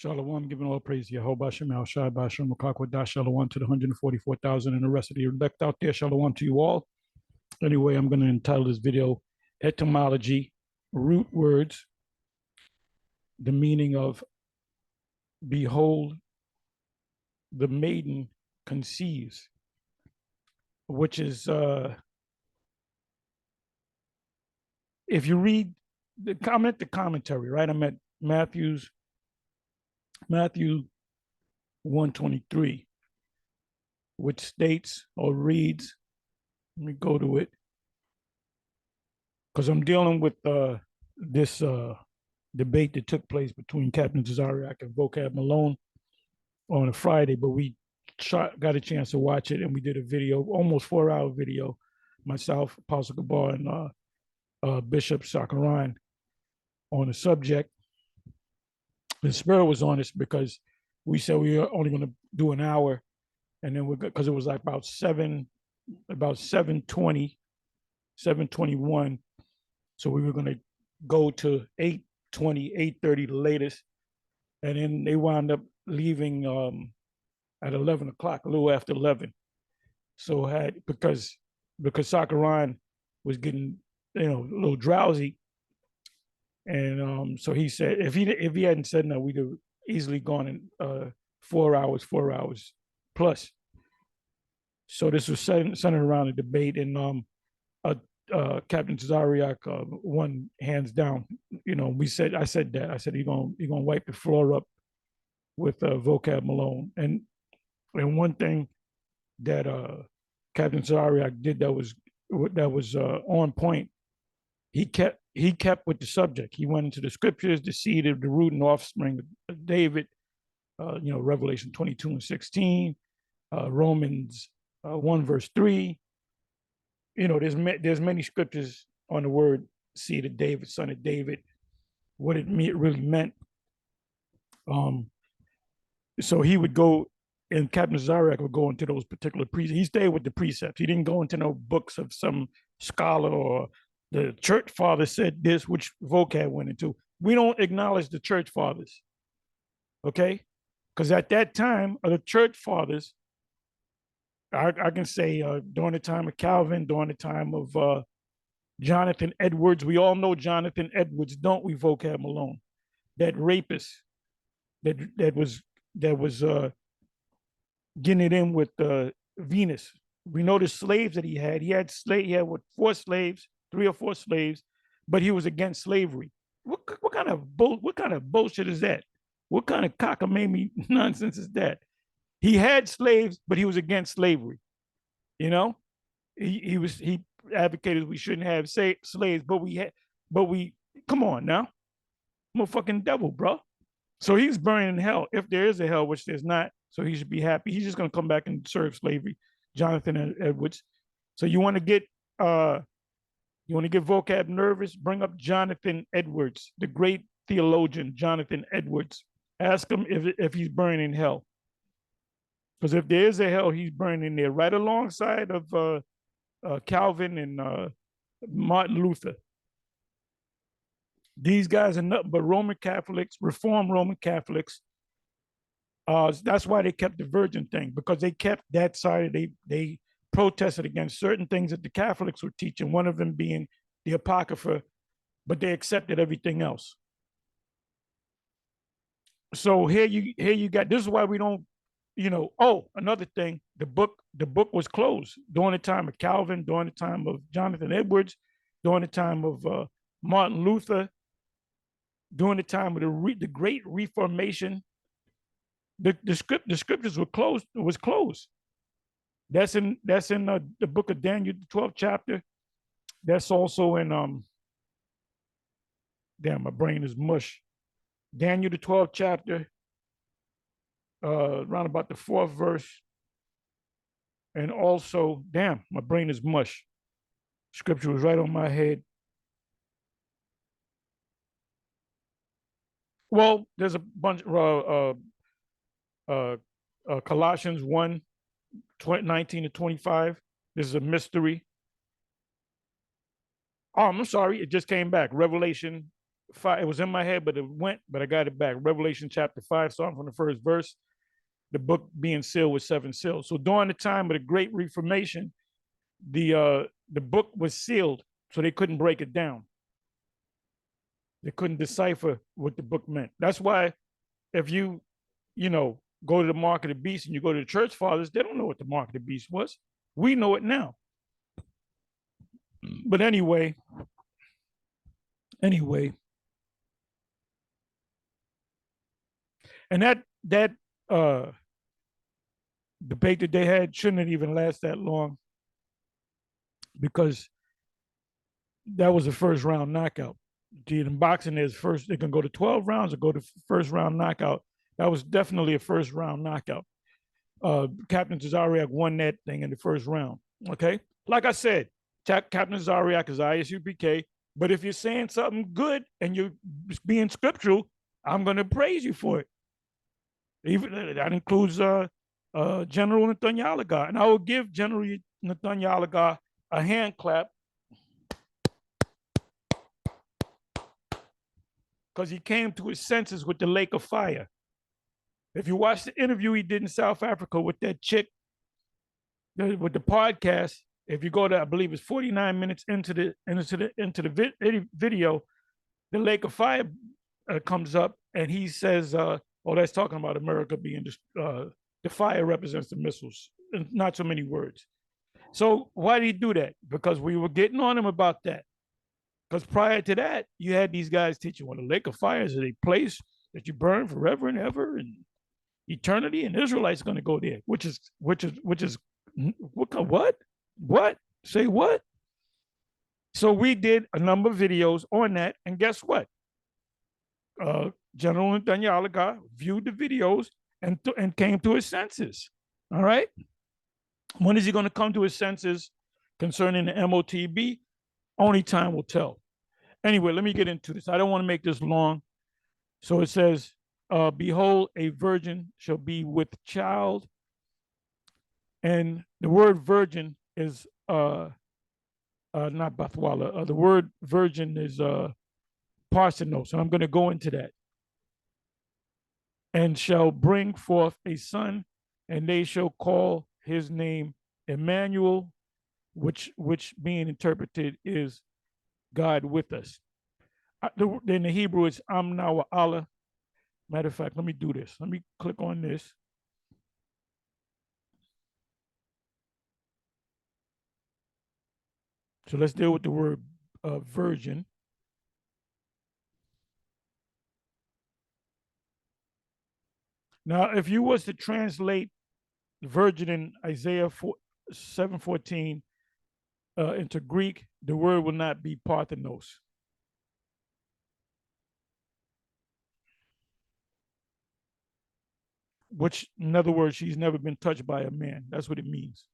Shalom, giving all praise to Yahweh Shem Al Shai Bashem Makakwadash. Shalom to the 144,000 and the rest of the elect out there. Shalom to you all. Anyway, I'm going to entitle this video Etymology, Root Words, the meaning of behold, the maiden conceives, which is, if you read the commentary, right? I'm at Matthew 123, which states or reads, let me go to it, because I'm dealing with this debate that took place between Captain Zariak and Vocab Malone on a Friday, but we got a chance to watch it, and we did a video, almost 4-hour video, myself, Apostle Gabar, and Bishop Sakaran on the subject. The Spirit was on us because we said we were only going to do an hour, and then because it was like about 7:20, 7:21, so we were going to go to 8:20, 8:30 the latest, and then they wound up leaving at 11 o'clock, a little after 11. So because Sakaran was getting a little drowsy, and so he said if he hadn't said no, we'd have easily gone in 4 hours plus. So this was centered around a debate, and Captain Zariak won hands down. I said he's gonna wipe the floor up with Vocab Malone, and one thing that Captain Zariak did that was on point. He kept with the subject. He went into the scriptures, the seed of the root and offspring of David, Revelation 22:16, Romans 1:3. There's many scriptures on the word seed of David, son of David, what it really meant. So he would go, and Captain Zariak would go into those particular precepts. He stayed with the precepts. He didn't go into no books of some scholar or the church father said this, which Vocab went into. We don't acknowledge the church fathers, okay? Because at that time, the church fathers, I can say during the time of Calvin, during the time of Jonathan Edwards, we all know Jonathan Edwards, don't we, Vocab Malone? That rapist that was getting it in with Venus. We know the slaves that he had. He had 4 slaves, 3 or 4 slaves, but he was against slavery. What kind of bullshit is that? What kind of cockamamie nonsense is that? He had slaves, but he was against slavery. He advocated we shouldn't have slaves, but we come on now. I'm a fucking devil, bro. So he's burning in hell, if there is a hell, which there's not. So he should be happy. He's just going to come back and serve slavery, Jonathan Edwards. So you want to get Vocab nervous? Bring up Jonathan Edwards, the great theologian Jonathan Edwards. Ask him if he's burning in hell. Because if there is a hell, he's burning there, right alongside of Calvin and Martin Luther. These guys are nothing but Roman Catholics, Reformed Roman Catholics. That's why they kept the virgin thing, because they kept that side. They protested against certain things that the Catholics were teaching, one of them being the Apocrypha, but they accepted everything else. So here you got, this is why we don't, another thing, the book was closed during the time of Calvin, during the time of Jonathan Edwards, during the time of Martin Luther, during the time of the Great Reformation. The scriptures were closed. It was closed. That's in the book of Daniel, the 12th chapter. That's also in damn, my brain is mush. Daniel, the 12th chapter, around about the 4th verse. And also, damn, my brain is mush. Scripture was right on my head. Well, there's a bunch Colossians 1:19 to 25. This is a mystery. Oh, I'm sorry, it just came back. Revelation 5. It was in my head, but it went, but I got it back. Revelation chapter 5, starting from the first verse, the book being sealed with 7 seals. So during the time of the Great Reformation, the book was sealed, so they couldn't break it down. They couldn't decipher what the book meant. That's why if you go to the Mark of the Beast and you go to the church fathers, they don't know what the Mark of the Beast was. We know it now. But anyway, and that debate that they had shouldn't even last that long, because that was a first round knockout. In boxing, is first they can go to 12 rounds or go to first round knockout. That was definitely a first round knockout. Captain Tazariak won that thing in the first round. Okay, like I said, Captain Tazariak is ISUPK. But if you're saying something good and you're being scriptural, I'm going to praise you for it. Even that includes General Nathanyalaga, and I will give General Nathanyalaga a hand clap, because he came to his senses with the lake of fire. If you watch the interview he did in South Africa with that chick, with the podcast, if you go to, I believe it's 49 minutes into the video, the lake of fire comes up, and he says, "Oh, that's talking about America being the fire represents the missiles." Not so many words. So why did he do that? Because we were getting on him about that. Because prior to that, you had these guys teaching, well, the lake of fire is a place that you burn forever and ever, and eternity, and Israelites are going to go there, which is what? Say what? So we did a number of videos on that, and guess what? General Nathanyalaga viewed the videos and came to his senses. All right. When is he going to come to his senses concerning the MOTB? Only time will tell. Anyway, let me get into this. I don't want to make this long. So it says, behold, a virgin shall be with child. And the word virgin is not Bathwala. The word virgin is Parthenos. And I'm going to go into that. And shall bring forth a son, and they shall call his name Emmanuel, which being interpreted is God with us. In the Hebrew, it's Amna wa Allah. Matter of fact, let me do this. Let me click on this. So let's deal with the word virgin. Now, if you was to translate virgin in Isaiah 7:14 into Greek, the word will not be Parthenos. Which, in other words, she's never been touched by a man. That's what it means.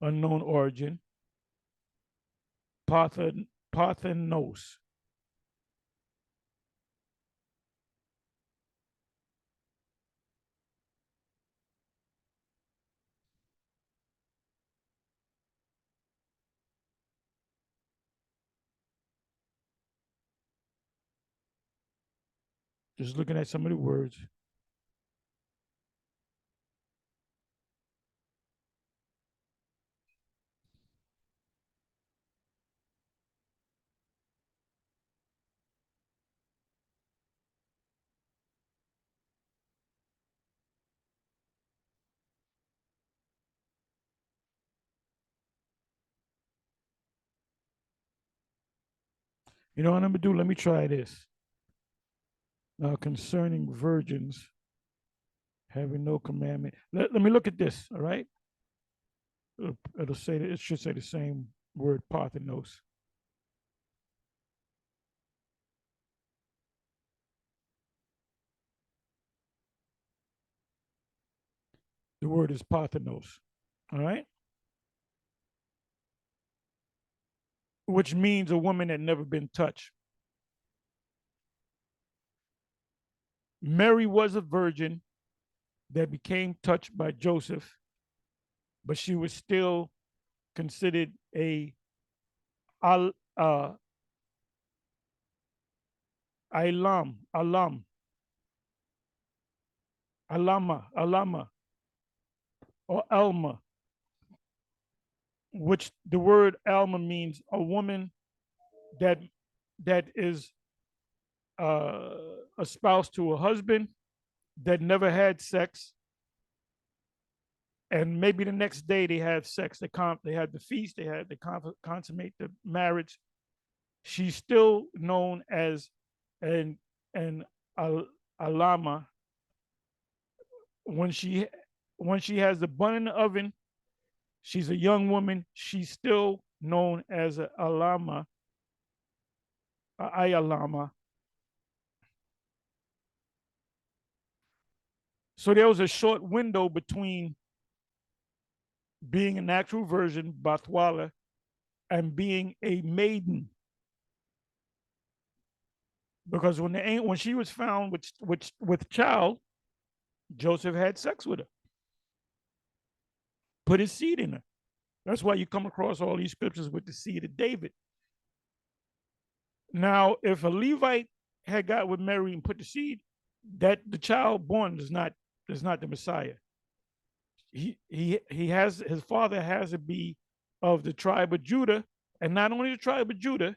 Unknown origin. Parthenos. Just looking at some of the words. You know what I'm going to do? Let me try this. Now, concerning virgins having no commandment. Let me look at this, all right? It'll say that, it should say the same word, Parthenos. The word is Parthenos, all right? Which means a woman that never been touched. Mary was a virgin that became touched by Joseph, but she was still considered a Ilam, Alam, Alama, Alama, or Alma, which the word Alma means a woman that that is uh, a spouse to a husband that never had sex, and maybe the next day they had sex. They had the feast. They consummate the marriage. She's still known as an alama when she has the bun in the oven. She's a young woman. She's still known as a alama, a ayalama. So there was a short window between being an actual virgin, Bathwala, and being a maiden. Because when she was found with child, Joseph had sex with her, put his seed in her. That's why you come across all these scriptures with the seed of David. Now, if a Levite had got with Mary and put the seed, that the child born is not the Messiah. He has, his father has to be of the tribe of Judah, and not only the tribe of Judah,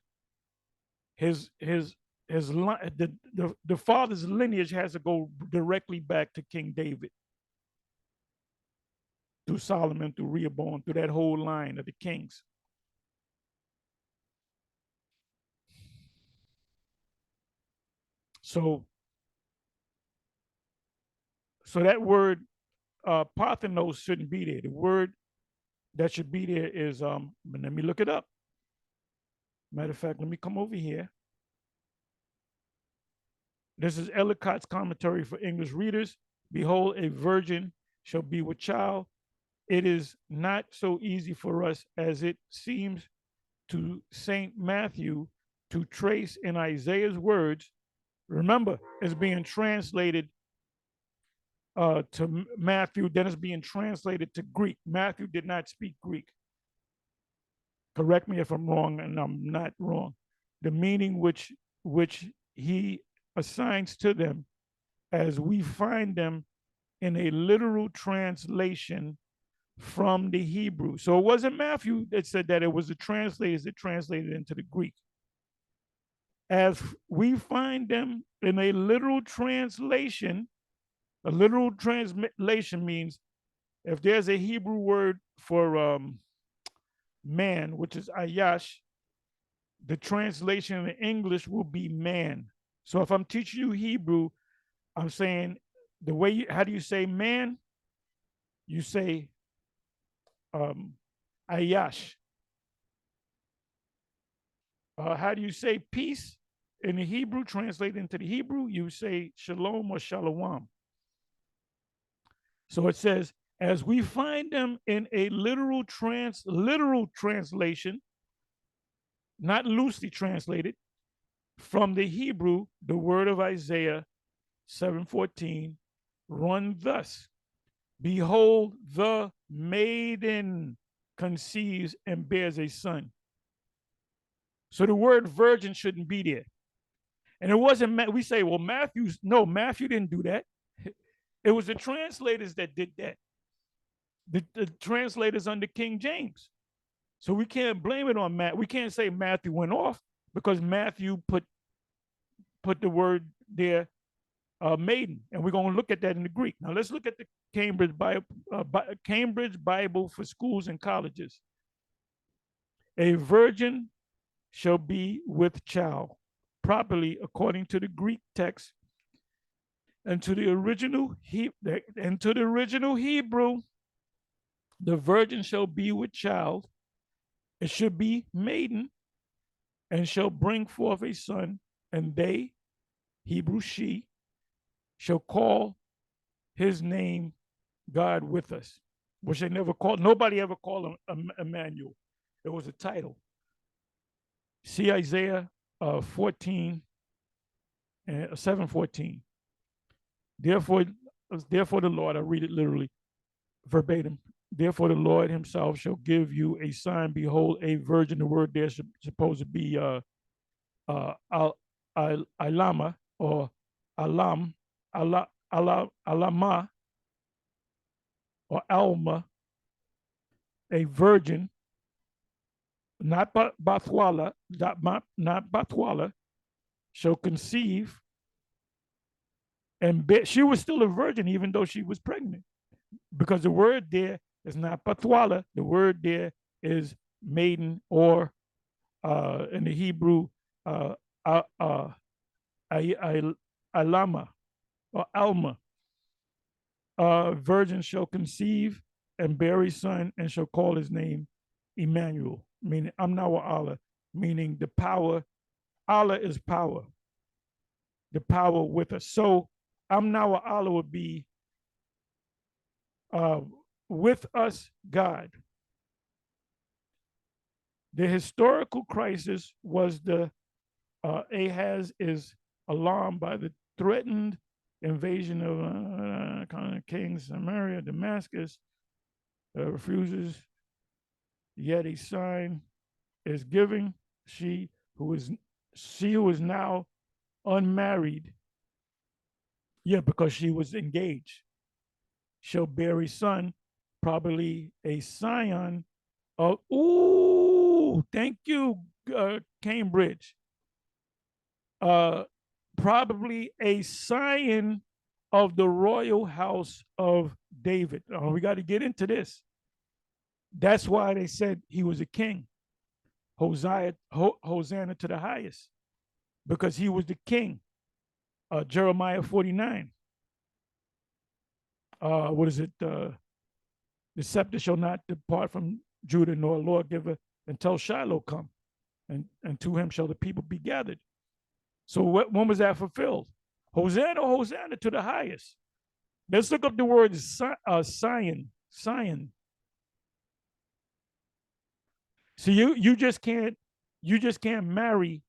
the father's lineage has to go directly back to King David, through Solomon, through Rehoboam, through that whole line of the kings. So that word Parthenos shouldn't be there. The word that should be there is let me look it up. Matter of fact, let me come over here. This is Elliotts Commentary for English readers. Behold, a virgin shall be with child. It is not so easy for us as it seems to St. Matthew to trace in Isaiah's words. Remember, it's being translated to Matthew, then it's being translated to Greek. Matthew did not speak Greek. Correct me if I'm wrong, and I'm not wrong. The meaning which he assigns to them as we find them in a literal translation from the Hebrew. So it wasn't Matthew that said that, it was the translators that translated into the Greek. As we find them in a literal translation, a literal translation means if there's a Hebrew word for man, which is ayash, the translation in English will be man. So if I'm teaching you Hebrew, I'm saying the way how do you say man? You say ayash. How do you say peace? In the Hebrew, translated into the Hebrew, you say shalom or shalom. So it says, as we find them in a literal translation, not loosely translated, from the Hebrew, the word of Isaiah 7:14 run thus: behold, the maiden conceives and bears a son. So the word virgin shouldn't be there. And it wasn't, we say, well, Matthew didn't do that. It was the translators that did that. The translators under King James. So we can't blame it on Matt. We can't say Matthew went off because Matthew put the word there, maiden, and we're going to look at that in the Greek. Now let's look at the Cambridge Bible for schools and colleges. A virgin shall be with child, properly according to the Greek text, and to the original Hebrew, the virgin shall be with child. It should be maiden, and shall bring forth a son, and they, Hebrew she, shall call his name God with us, which they never called. Nobody ever called him Emmanuel. It was a title. See Isaiah 14 and 7:14. Therefore the Lord, I read it literally, verbatim. Therefore the Lord himself shall give you a sign. Behold, a virgin. The word there is supposed to be Ilama or Alam, Alama or Alma, a virgin, not Bathwala, not Bathwala, shall conceive and she was still a virgin even though she was pregnant, because the word there is not Bathwala. The word there is maiden, or in the Hebrew, uh, uh, uh, Alama or Alma. Virgin shall conceive and bear a son and shall call his name Emmanuel, meaning Amnawa Allah, meaning the power. Allah is power, the power with us. So Amnawa Allah would be uh, with us, God. The historical crisis was the Ahaz is alarmed by the threatened invasion of King Samaria, Damascus, refuses, yet a sign is given. She who is now unmarried, yeah, because she was engaged, shall bear a son, probably a scion of, ooh, thank you, Cambridge. Probably a scion of the royal house of David. We got to get into this. That's why they said he was a king. Hosanna to the highest, because he was the king. Jeremiah 49. What is it? The scepter shall not depart from Judah, nor lawgiver until Shiloh come, and to him shall the people be gathered. So when was that fulfilled? Hosanna, Hosanna to the highest. Let's look up the word Scion. Scion. So you just can't marry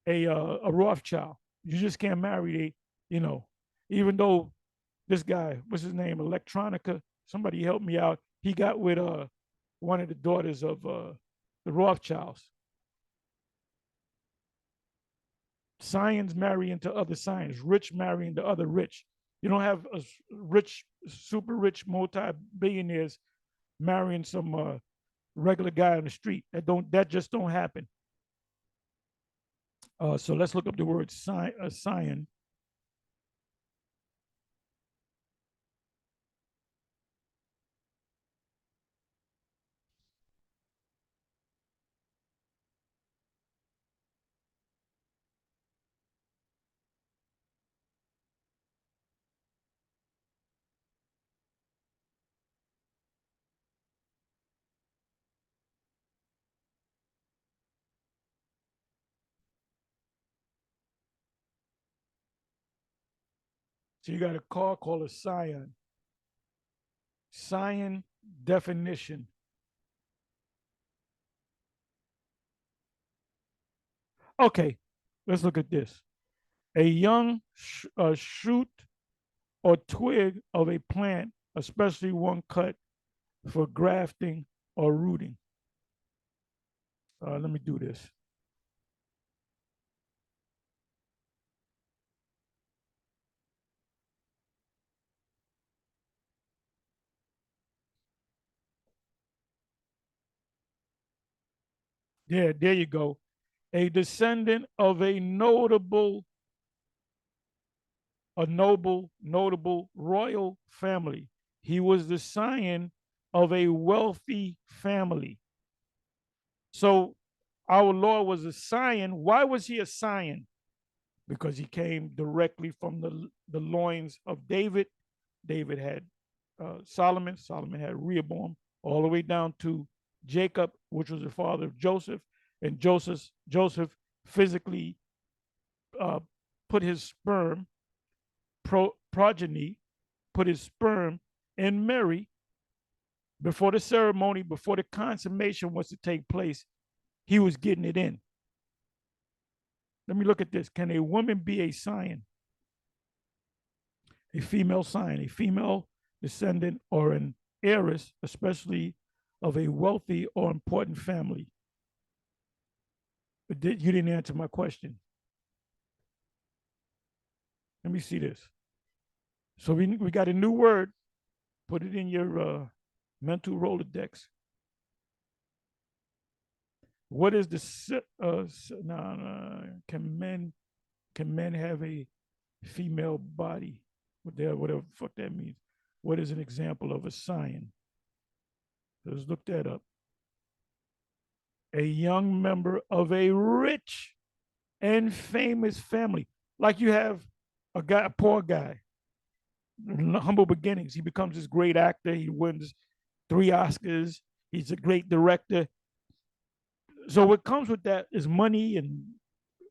a Rothschild. You just can't marry even though this guy, what's his name, Electronica, somebody help me out. He got with one of the daughters of the Rothschilds. Scions marry into other scions, rich marry into other rich. You don't have a rich, super rich multi-billionaires marrying some regular guy on the street. That just don't happen. So let's look up the word scion. So you got a car called a scion. Scion definition. Okay, let's look at this. A young shoot or twig of a plant, especially one cut for grafting or rooting. Let me do this. There you go. A descendant of a notable royal family. He was the scion of a wealthy family. So our Lord was a scion. Why was he a scion? Because he came directly from the loins of David. David had Solomon. Solomon had Rehoboam, all the way down to Jacob, which was the father of Joseph. And Joseph physically put his sperm, progeny, put his sperm in Mary before the ceremony, before the consummation was to take place. He was getting it in. Let me look at this. Can a woman be a scion? A female scion, a female descendant, or an heiress, especially of a wealthy or important family. But you didn't answer my question. Let me see this. So we got a new word. Put it in your mental Rolodex. What is the can men have a female body? Whatever the fuck that means. What is an example of a scion? Let's look that up. A young member of a rich and famous family. Like you have a poor guy, humble beginnings. He becomes this great actor. He wins 3 Oscars. He's a great director. So what comes with that is money and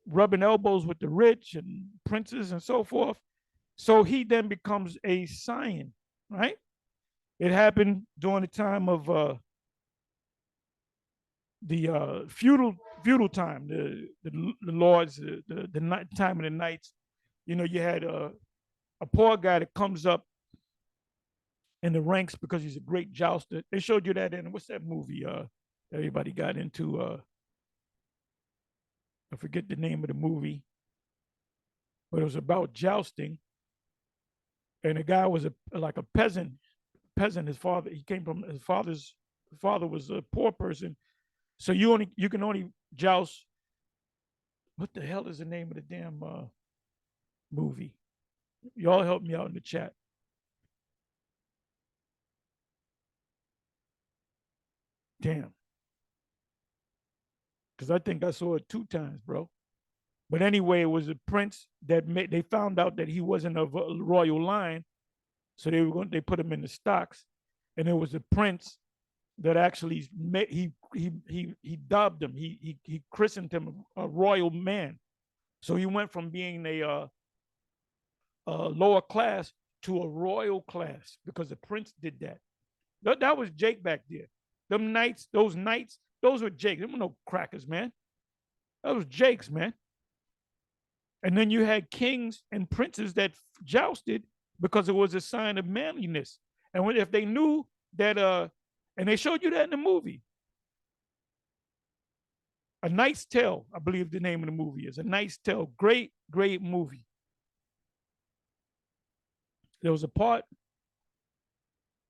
rubbing elbows with the rich and princes and so forth. So he then becomes a scion, right? It happened during the time of the feudal time, the lords, the time of the knights. You know, you had a poor guy that comes up in the ranks because he's a great jouster. They showed you that in what's that movie? Everybody got into. I forget the name of the movie, but it was about jousting. And the guy was like a peasant. His father, he came from his father was a poor person. So you can only joust. What the hell is the name of the damn movie? Y'all help me out in the chat. Damn. Because I think I saw it 2 times, bro. But anyway, it was a prince that they found out that he wasn't of a royal line, so they put him in the stocks, and it was a prince that actually he dubbed him, he christened him a royal man. So he went from being a lower class to a royal class because the prince did that. That was Jake back there. Them knights, those were Jake. Them were no crackers, man. That was Jake's, man. And then you had kings and princes that jousted because it was a sign of manliness. And if they knew that, and they showed you that in the movie. A Knight's Tale, I believe the name of the movie is. A Knight's Tale. Great, great movie. There was a part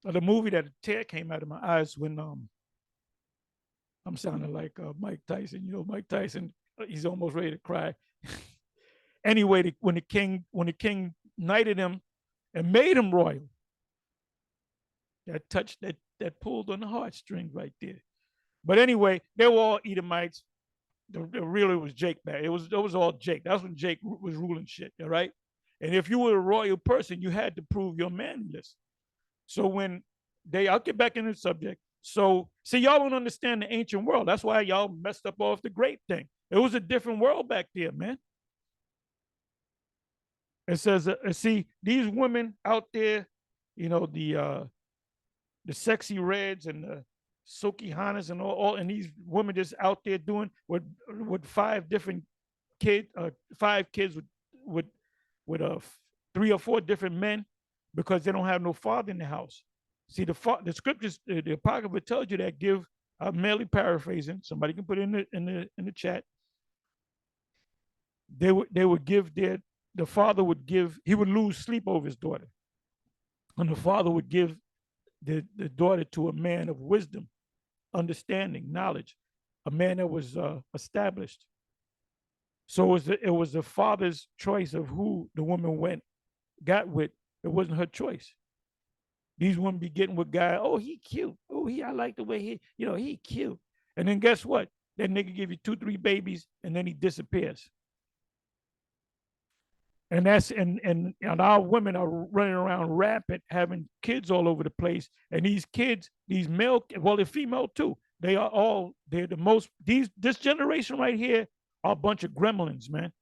of the movie that a tear came out of my eyes when I'm sounding like Mike Tyson. You know, Mike Tyson, he's almost ready to cry. Anyway, when the king knighted him and made him royal, that touched that pulled on the heartstrings right there. But anyway, they were all Edomites. The really was Jake back. It was all Jake. That's when Jake was ruling shit. All right. And if you were a royal person, you had to prove your manliness. So when I'll get back into the subject. So see, y'all don't understand the ancient world. That's why y'all messed up off the grape thing. It was a different world back there, man. It says, see, these women out there, you know, the sexy reds and the silky Hannas and all, and these women just out there doing with 5 different kids, 5 kids with 3 or 4 different men because they don't have no father in the house. See, the scriptures, the Apocrypha tells you that give. I'm merely paraphrasing. Somebody can put it in the chat. They would give the father would give. He would lose sleep over his daughter, and the father would give the daughter to a man of wisdom, understanding, knowledge, a man that was established. So it was the father's choice of who the woman got with. It wasn't her choice. These women be getting with guy. Oh, he cute. Oh, I like the way he cute. And then guess what? That nigga give you 2, 3 babies, and then he disappears. And our women are running around rampant, having kids all over the place. And these kids, these male, well, they're female too. They're the most. This generation right here are a bunch of gremlins, man.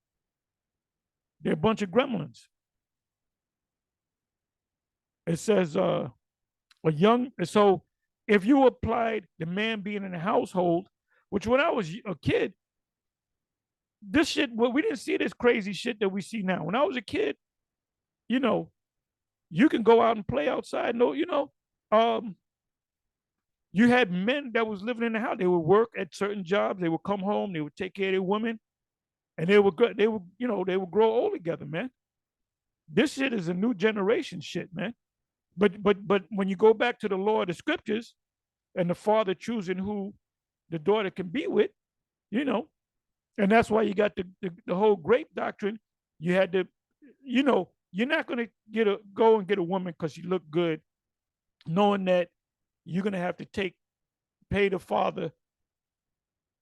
They're a bunch of gremlins. It says so if you applied the man being in the household, which when I was a kid, this shit, well, we didn't see this crazy shit that we see now. When I was a kid, you know, you can go out and play outside. No, you had men that was living in the house. They would work at certain jobs. They would come home. They would take care of their women, and they would grow old together, man. This shit is a new generation shit, man. But when you go back to the law of the scriptures and the father choosing who the daughter can be with, you know, and that's why you got the whole grape doctrine. You had to, you're not going to go and get a woman because you look good, knowing that you're going to have to pay the father.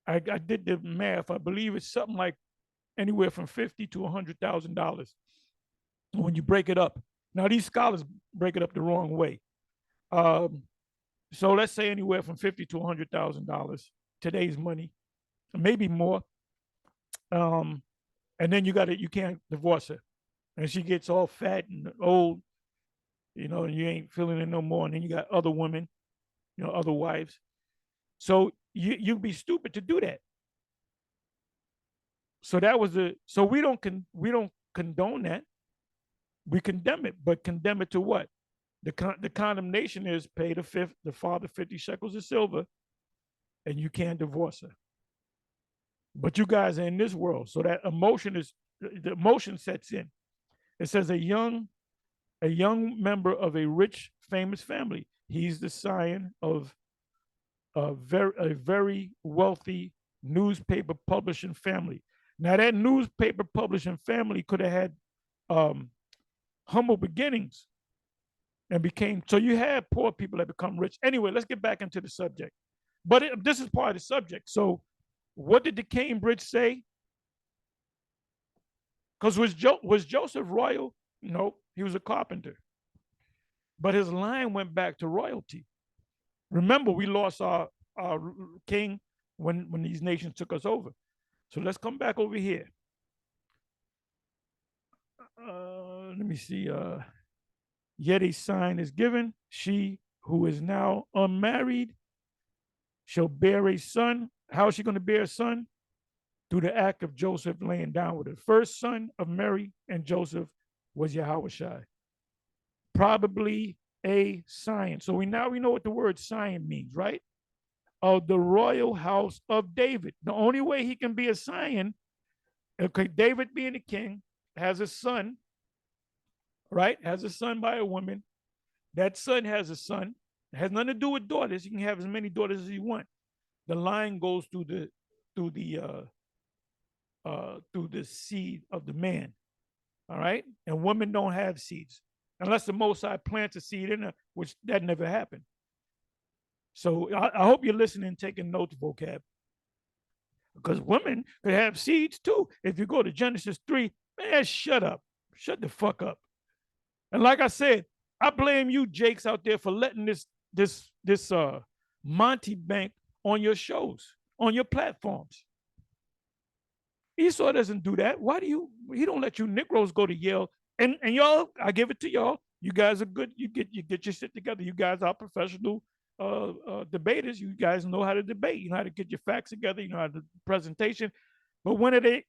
I did the math. I believe it's something like anywhere from $50,000 to $100,000 when you break it up. Now these scholars break it up the wrong way. So let's say anywhere from $50,000 to $100,000 today's money, maybe more. And then you can't divorce her, and she gets all fat and old, and you ain't feeling it no more. And then you got other women, other wives. So you'd be stupid to do that. So that was so we don't condone that. We condemn it, but condemn it to what? The condemnation is pay the father 50 shekels of silver, and you can't divorce her. But you guys are in this world, so that the emotion sets in. It says a young member of a rich, famous family. He's the scion of a very wealthy newspaper publishing family. Now that newspaper publishing family could have had humble beginnings and became, so you have poor people that become rich. Anyway, let's get back into the subject. But this is part of the subject. So what did the Cambridge say? Because was Joseph royal? No, he was a carpenter. But his line went back to royalty. Remember, we lost our king when these nations took us over. So let's come back over here. Let me see. Yet a sign is given. She who is now unmarried shall bear a son. How is she going to bear a son? Through the act of Joseph laying down with her. First son of Mary and Joseph was Yahushua. Probably a scion. So we know what the word scion means, right? Of the royal house of David. The only way he can be a scion, okay, David being the king, has a son, right? Has a son by a woman. That son has a son. It has nothing to do with daughters. You can have as many daughters as you want. The line goes through the seed of the man. All right? And women don't have seeds. Unless the Most High plants a seed in her, which that never happened. So I hope you're listening, taking notes, vocab. Because women could have seeds too. If you go to Genesis 3, man, shut up. Shut the fuck up. And like I said, I blame you, Jakes, out there for letting this Monty bank on your shows, on your platforms. Esau doesn't do that. Why do he don't let you Negroes go to Yale? And y'all, I give it to y'all. You guys are good. You get your shit together. You guys are professional debaters. You guys know how to debate. You know how to get your facts together. You know how to presentation. But when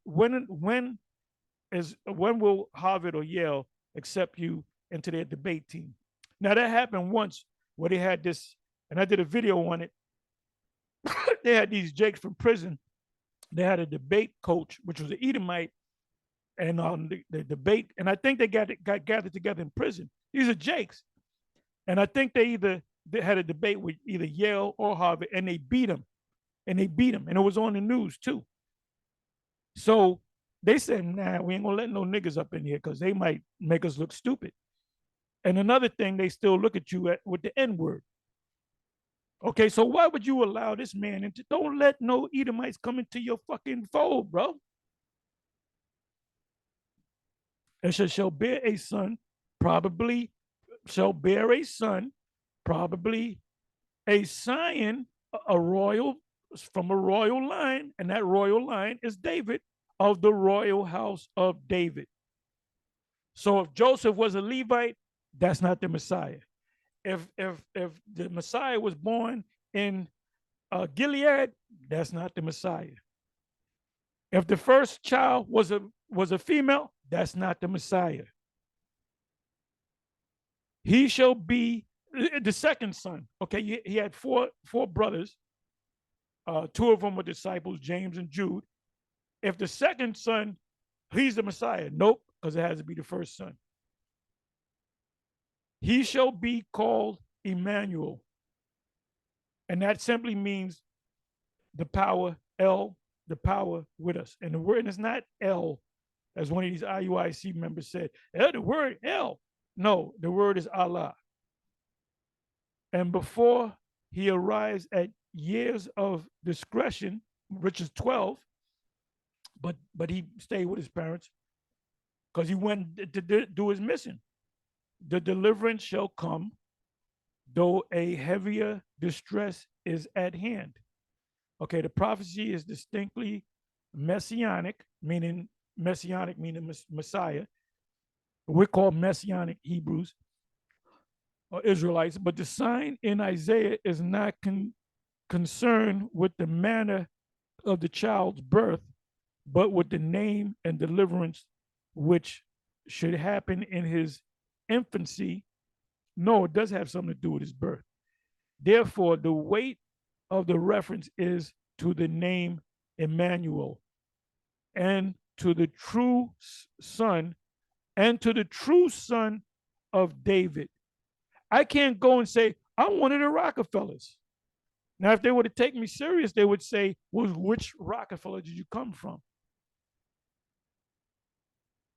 will Harvard or Yale accept you into their debate team? Now that happened once where they had this, and I did a video on it. They had these jakes from prison. They had a debate coach, which was an Edomite, and the debate, and I think they got gathered together in prison. These are jakes, and I think they had a debate with either Yale or Harvard, and they beat them, and it was on the news too. So they said, nah, we ain't gonna let no niggas up in here because they might make us look stupid. And another thing, they still look at you with the N-word. Okay, so why would you allow this man into? Don't let no Edomites come into your fucking fold, bro. And shall bear a son, probably shall bear a son, probably a scion, a royal, from a royal line, and that royal line is David, of the royal house of David. So if Joseph was a Levite, that's not the Messiah. If the Messiah was born in Gilead, that's not the Messiah. If the first child was a female, that's not the Messiah. He shall be the second son. Okay, he had four brothers. Two of them were disciples, James and Jude. If the second son, he's the Messiah. Nope, because it has to be the first son. He shall be called Emmanuel. And that simply means the power, El, the power with us. And the word is not El, as one of these IUIC members said. The word El. No, the word is Allah. And before he arrives at years of discretion, which is 12, but he stayed with his parents because he went to do his mission. The deliverance shall come, though a heavier distress is at hand. Okay, the prophecy is distinctly messianic, meaning Messiah. We're called Messianic Hebrews or Israelites, but the sign in Isaiah is not concerned with the manner of the child's birth, but with the name and deliverance which should happen in his infancy. No, it does have something to do with his birth. Therefore, the weight of the reference is to the name Emmanuel and to the true son of David. I can't go and say, I'm one of the Rockefellers. Now, if they were to take me serious, they would say, well, which Rockefeller did you come from?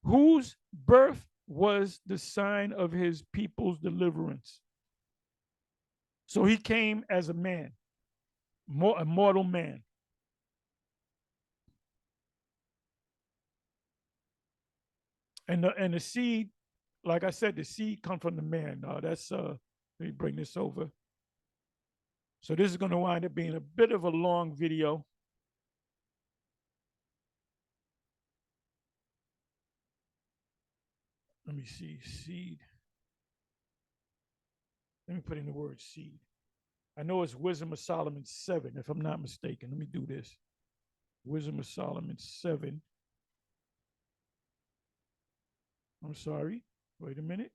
Whose birth was the sign of his people's deliverance? So he came as a man, a mortal man. And the seed, like I said, the seed comes from the man. Let me bring this over. So this is going to wind up being a bit of a long video. Let me see, seed. Let me put in the word seed. I know it's Wisdom of Solomon 7, if I'm not mistaken. Let me do this. Wisdom of Solomon 7. I'm sorry. Wait a minute.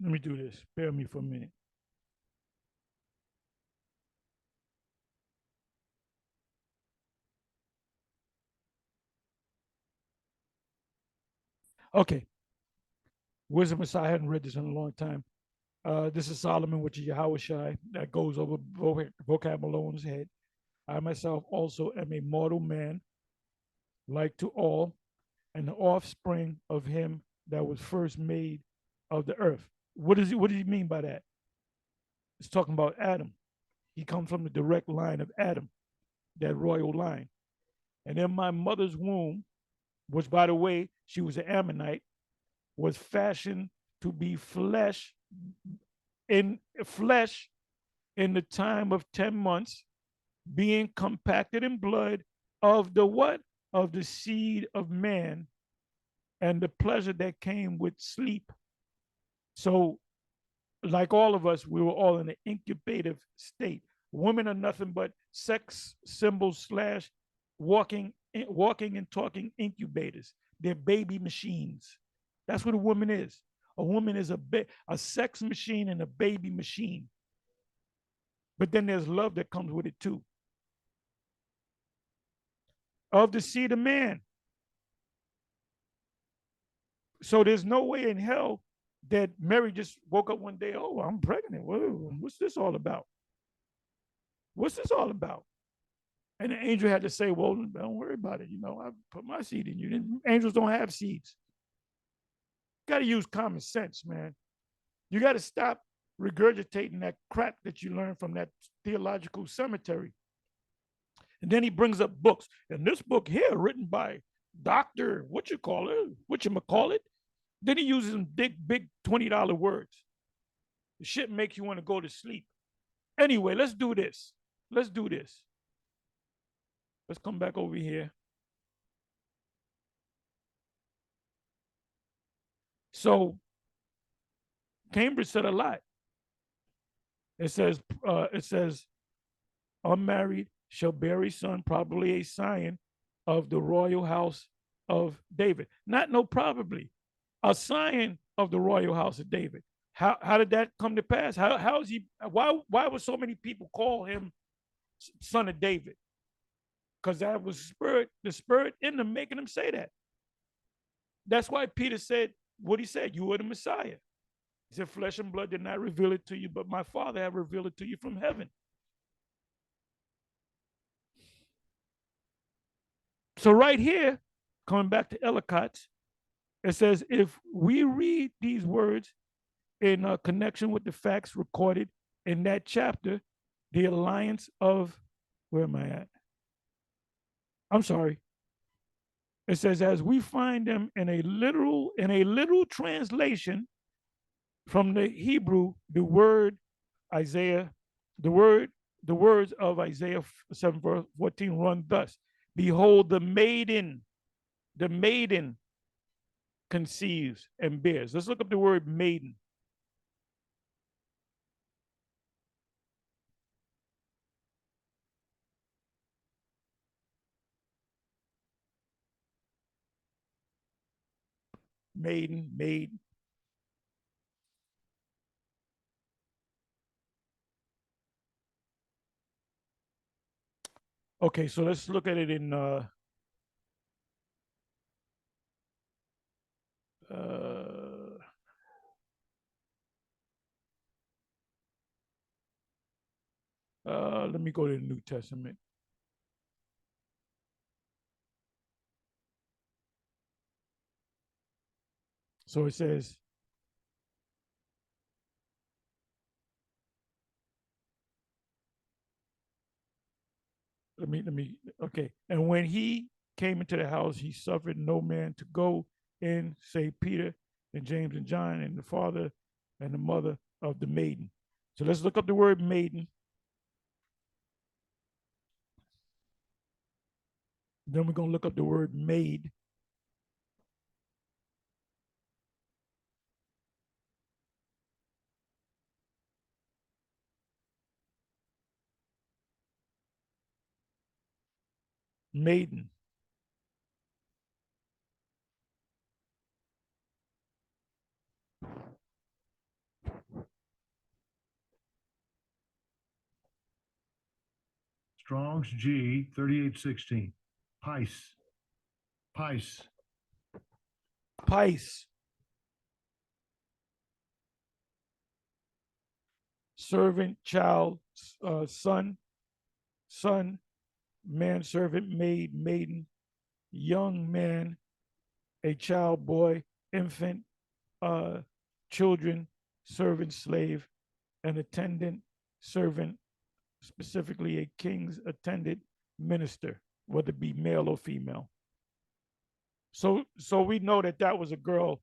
Let me do this. Bear me for a minute. Okay. Wisdom of Solomon. I hadn't read this in a long time. This is Solomon, which is Yahushai, that goes over vocab Malone's head. I myself also am a mortal man, like to all, and the offspring of him that was first made of the earth. What does he mean by that? It's talking about Adam. He comes from the direct line of Adam, that royal line. And in my mother's womb, which by the way, she was an Ammonite, was fashioned to be flesh in the time of 10 months, being compacted in blood of the what? Of the seed of man and the pleasure that came with sleep. So, like all of us, we were all in an incubative state. Women are nothing but sex symbols slash walking and talking incubators. They're baby machines. That's what a woman is. A woman is a sex machine and a baby machine. But then there's love that comes with it too. Of the seed of man. So there's no way in hell that Mary just woke up one day, oh, I'm pregnant. Whoa, what's this all about? What's this all about? And the angel had to say, well, don't worry about it. I put my seed in you. Angels don't have seeds. Got to use common sense, man. You got to stop regurgitating that crap that you learned from that theological cemetery. And then he brings up books. And this book here, written by Dr. Whatchamacallit. Then he uses some big $20 words. The shit makes you want to go to sleep. Anyway, let's do this. Let's come back over here. So Cambridge said a lot. It says unmarried shall bear a son, probably a scion of the royal house of David. Not no probably, a scion of the royal house of David. How did that come to pass? How is he? Why would so many people call him son of David? Because that was the spirit in them making him say that. That's why Peter said what he said. You are the Messiah. He said, flesh and blood did not reveal it to you, but my Father have revealed it to you from heaven. So right here, coming back to Elliotts, it says, if we read these words in connection with the facts recorded in that chapter, the alliance of, where am I at? I'm sorry. It says, as we find them in a literal translation from the Hebrew, the word Isaiah, the word, the words of Isaiah 7 verse 14 run thus: behold, the maiden conceives and bears. Let's look up the word maiden. Maiden, maid. Okay, so let's look at it in uh let me go to the New Testament. So it says, okay. And when he came into the house, he suffered no man to go in, save Peter and James and John and the father and the mother of the maiden. So let's look up the word maiden. Then we're going to look up the word maid. Maiden. Strong's G 3816. Pice. Pice. Pice. Servant, child, son, son, manservant, maid, maiden, young man, a child, boy, infant, uh, children, servant, slave, an attendant, servant, specifically a king's attendant, minister, whether it be male or female. So we know that that was a girl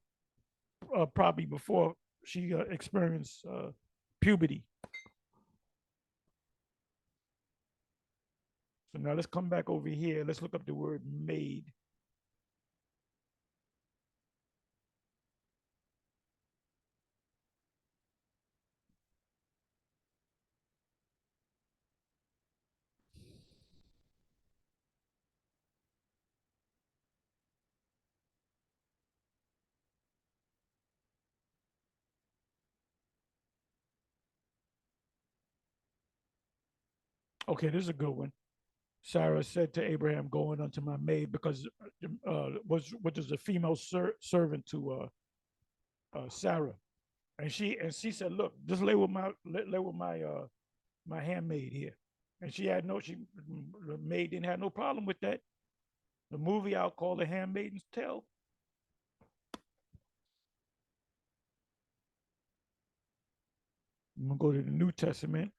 probably before she experienced puberty. So now let's come back over here. Let's look up the word maid. Okay, this is a good one. Sarah said to Abraham, "Go in unto my maid," because was which is a female servant to Sarah, and she said, "Look, just lay with lay with my handmaid here," and the maid didn't have no problem with that. The movie I'll call The Handmaid's Tale. I'm gonna go to the New Testament.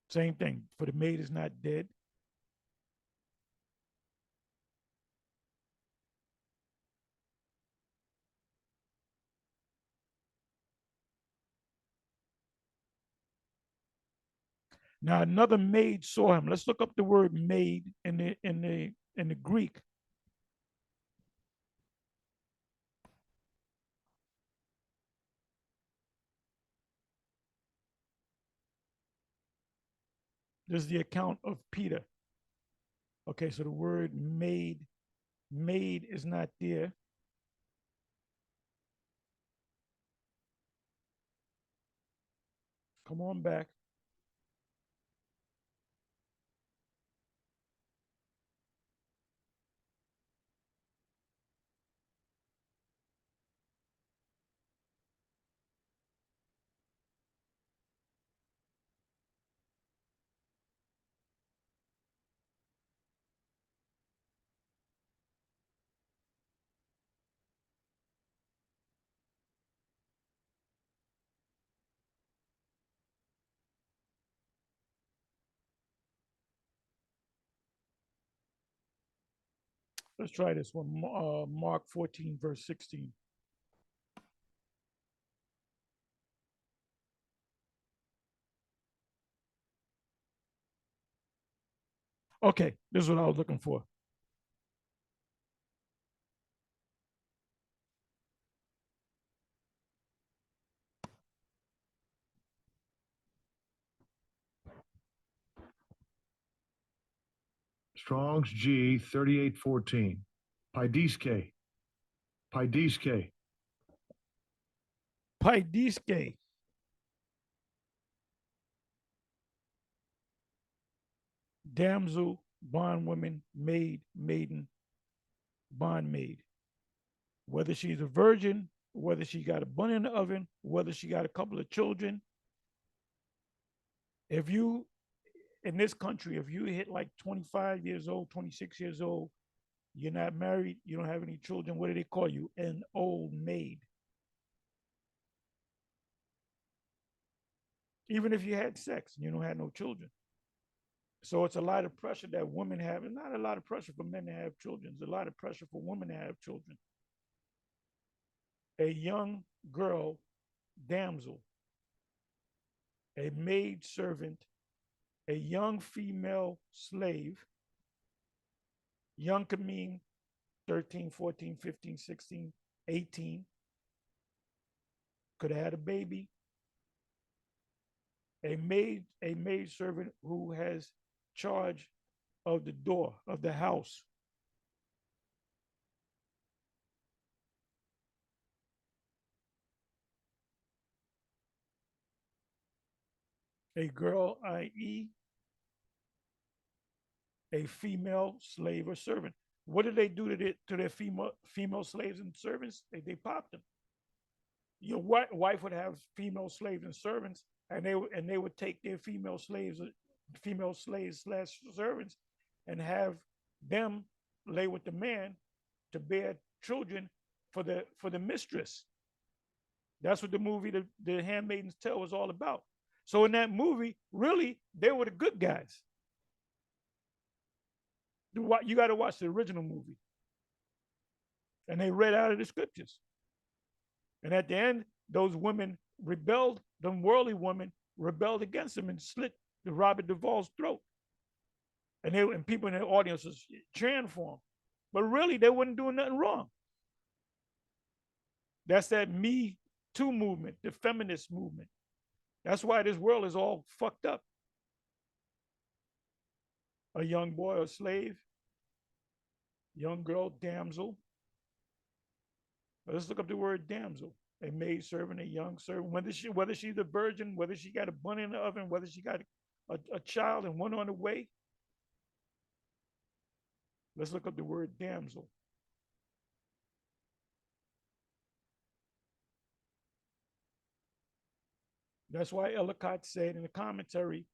Same thing. For the maid is not dead. Now another maid saw him. Let's look up the word maid in the Greek. This is the account of Peter. Okay, so the word maid is not there. Come on back. Let's try this one. Mark 14, verse 16. Okay, this is what I was looking for. Strong's G 3814. Paidiske. Paidiske. Paidiske. Damsel, bondwoman, maid, maiden, bondmaid. Whether she's a virgin, whether she got a bun in the oven, whether she got a couple of children. If you, in this country, if you hit like 25 years old, 26 years old, you're not married, you don't have any children, what do they call you? An old maid. Even if you had sex and you don't have no children. So it's a lot of pressure that women have, and not a lot of pressure for men to have children. It's a lot of pressure for women to have children. A young girl, damsel, a maid servant, a young female slave. Young could mean 13, 14, 15, 16, 18. Could have had a baby. A maid servant who has charge of the door of the house. A girl, i.e., a female slave or servant. What did they do to their female slaves and servants? They popped them. Your wife would have female slaves and servants, and they would take their female slaves slash servants, and have them lay with the man to bear children for the mistress. That's what the movie the Handmaid's Tale was all about. So in that movie, really, they were the good guys. You got to watch the original movie, and they read out of the scriptures. And at the end, those women rebelled. The worldly women rebelled against them and slit the Robert Duvall's throat. And people in the audience was cheering for them, but really they weren't doing nothing wrong. That's that Me Too movement, the feminist movement. That's why this world is all fucked up. A young boy, a slave, young girl, damsel. Let's look up the word damsel. A maid servant, a young servant, whether she's a virgin, whether she got a bun in the oven, whether she got a child and one on the way. Let's look up the word damsel. That's why Elliotts said in the commentary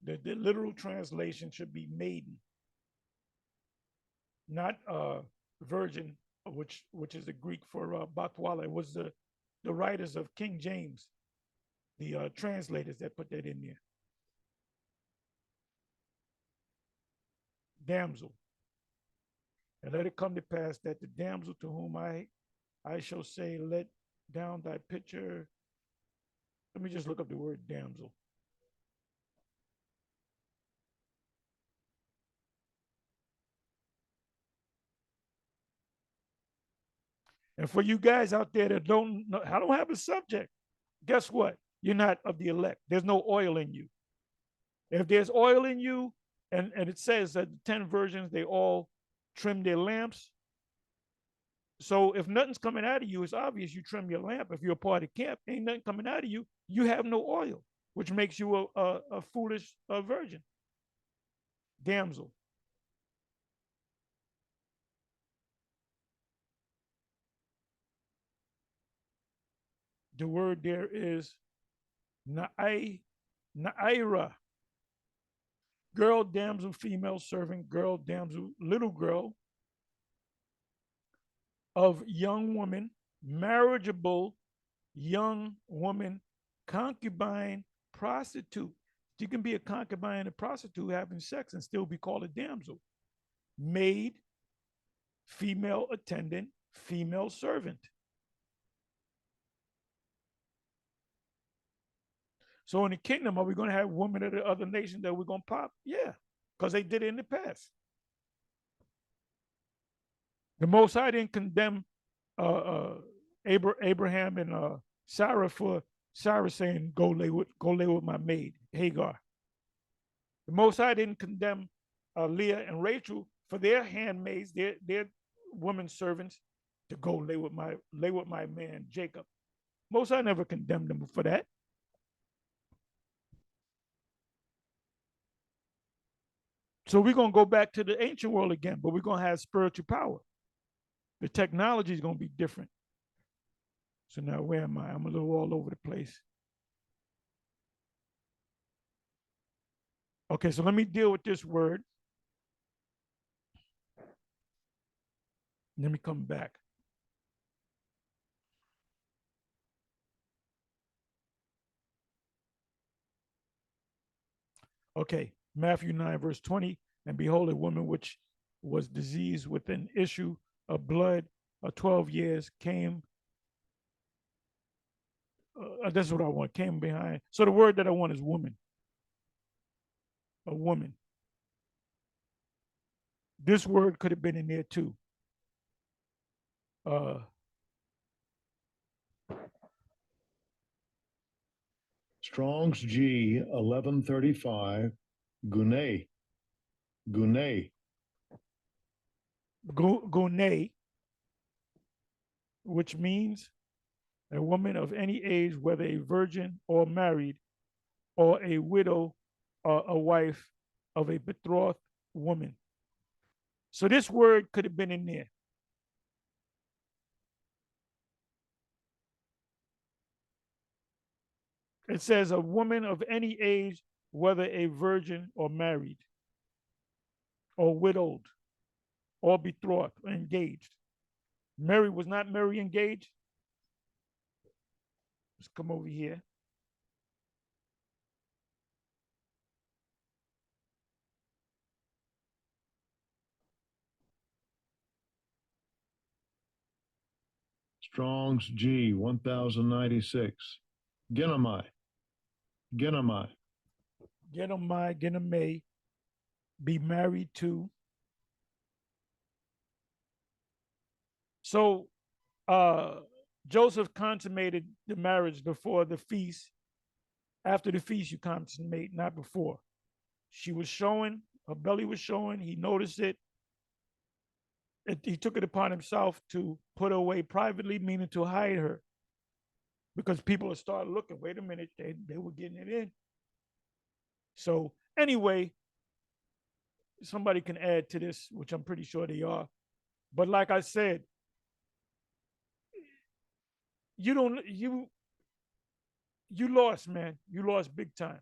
that the literal translation should be maiden, not virgin, which is the Greek for Batwala. It was the writers of King James, the translators that put that in there. Damsel. And let it come to pass that the damsel to whom I shall say, let down thy pitcher. Let me just look up the word damsel. And for you guys out there that don't know, I don't have a subject, guess what? You're not of the elect. There's no oil in you. If there's oil in you, and it says that the 10 virgins, they all trim their lamps. So if nothing's coming out of you, it's obvious you trim your lamp. If you're a part of camp, ain't nothing coming out of you, you have no oil, which makes you a foolish virgin. Damsel. The word there is naira. Girl, damsel, female servant, girl, damsel, little girl, of young woman, marriageable young woman, concubine, prostitute. You can be a concubine and a prostitute having sex and still be called a damsel. Maid, female attendant, female servant. So in the kingdom, are we going to have women of the other nations that we're going to pop? Yeah, because they did it in the past. The Most High didn't condemn Abraham and Sarah for Sarah saying, go lay with my maid, Hagar. The Most High didn't condemn Leah and Rachel for their handmaids, their women servants, to go lay with my man Jacob. Most High never condemned them for that. So we're going to go back to the ancient world again, but we're going to have spiritual power. The technology is going to be different. So now where am I? I'm a little all over the place. Okay, so let me deal with this word. Let me come back. Okay, Matthew 9, verse 20. And behold, a woman which was diseased with an issue of blood 12 years came. That's what I want. Came behind. So the word that I want is woman. A woman. This word could have been in there too. Strong's G 1135, Gune. Gune. Gune, which means a woman of any age, whether a virgin or married, or a widow or a wife of a betrothed woman. So this word could have been in there. It says a woman of any age, whether a virgin or married, or widowed, or betrothed, or engaged. Mary was not Mary engaged. Let's come over here. Strong's G 1096, Genomai. Genomai. Genomai, be married to. So Joseph consummated the marriage before the feast. After the feast, you consummate, not before. She was showing, her belly was showing, he noticed it. He took it upon himself to put her away privately, meaning to hide her. Because people would start looking, wait a minute, they were getting it in. So anyway, somebody can add to this, which I'm pretty sure they are. But like I said, you lost, man. You lost big time.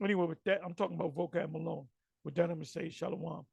Anyway, with that, I'm talking about vocab alone. With that, I'm gonna say shalom.